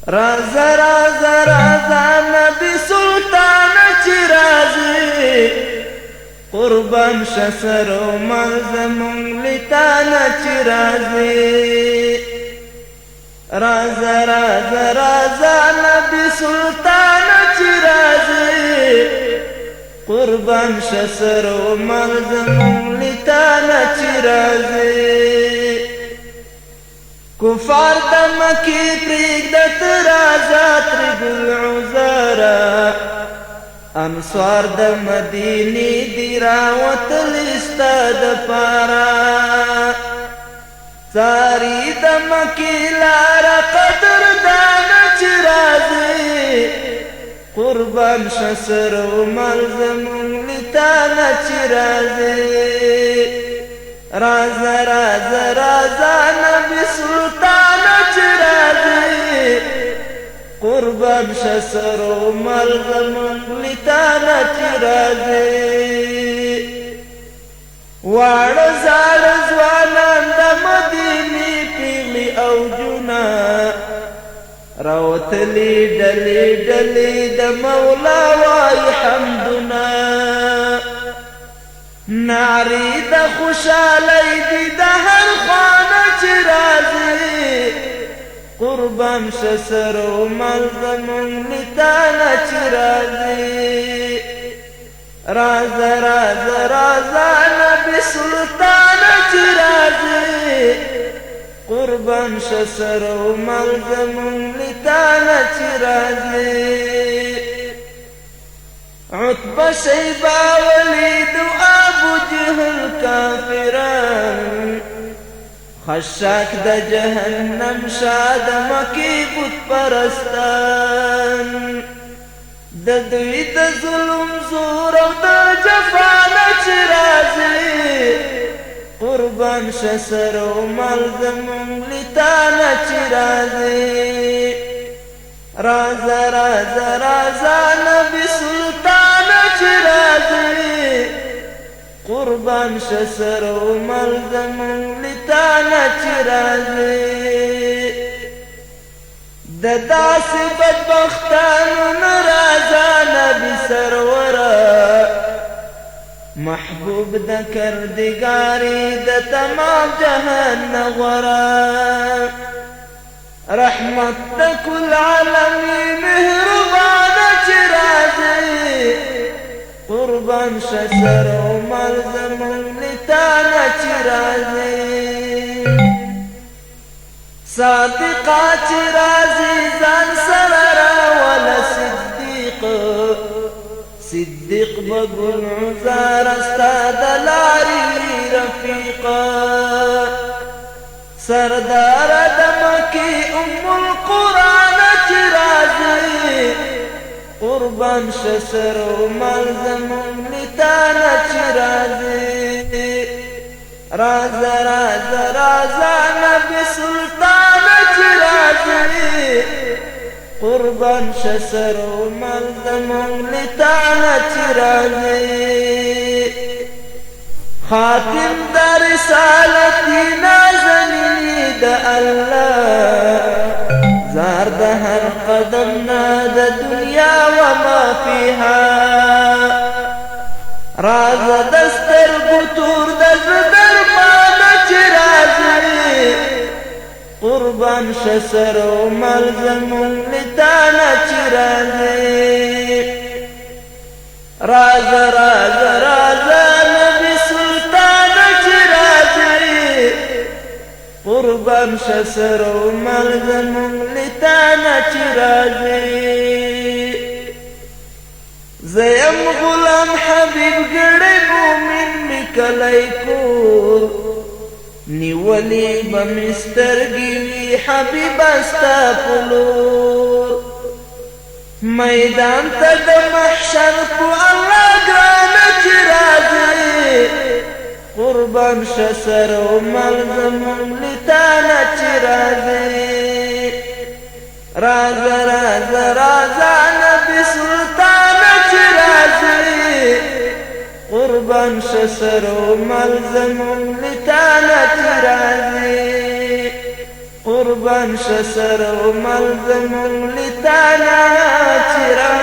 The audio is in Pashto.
رازا رازا رازا نبی سلطان چی رازی قربان شسر و ملزمون لتانا چی رازی رازا رازا رازا نبی سلطان چی رازی قربان شسر و ملزمون لتانا چی رازی کفار د مکی پریږدت رازا ترګل عذارا انصار د مدینی دی راوتل ستا د پارا ساری د مکی لارا قدر دانا چی رازی قربان شسر و ملزمون لتانا چی رازی رازا رازا رازا نبی سلطان چی رازی قربان شسر و ملزمون لتانا چی رازی وار زار زوانان دا مدینی پیغلی او جنا روتلی ڈلی ڈلی دا مولا وائی حمدنا ناری دا خوشالی دی دا هر خوانا چی رازی قربان شسر و ملزمون لتانا چی رازی رازا رازا رازا نبی سلطان چی رازی قربان شسر و ملزمون لتانا چی رازی عتبہ شیبہ ولید و ابو جہل کافران خشاک دا جہنم شاد مکی بت پرستان دا دوی دا ظلم زور و دا جفانا چی رازی قربان شسر و ملزمون لتانا چی رازی رازا رازا رازا نبی سلطان چی رازی قربان شسر و ملزمون لتانا چی رازی دداس بدبختان نرازا نبی سرورا محبوب دا کردگاری دا تمام جہان نغورا رحمت دا کل عالمی مہربانا چی رازی قربان شسر و ملزمون لتانا چی رازی صادقا چی رازی زان سررا ولا صدیق صدیق بگل عزار استاد لاری رفیقا سردار دمکی ام القرآن چی رازی قربان شسر و ملزمون لتانا چی رازی رازا رازا رازا نبی سلطان چی رازی قربان شسر و ملزمون لتانا چی رازی خاتم دا رسالتی نازنینی دا اللہ زار دا هر قدمنا دا دنیا وما فيها راز دستر بطور دا زدر مانا چی رازی قربان شسر و ملزمون لتانا چی رازی راز راز راز نبی سلطان چی رازی قربان شسر و ملزمون لتانا چی رازی زیم غلام حبیب گڑی مومن مکلی کور نیولی بمسترگی حبیب استا پلور میدان تا دا محشر پو اللہ گرانا چی رازی قربان شسر و ملزمون لتانا چی رازی رازا رازا رازا نبی سلطان چی رازی قربان شسر و ملزمون لتانا چی رازی قربان شسر عمر زمون لتانا چرا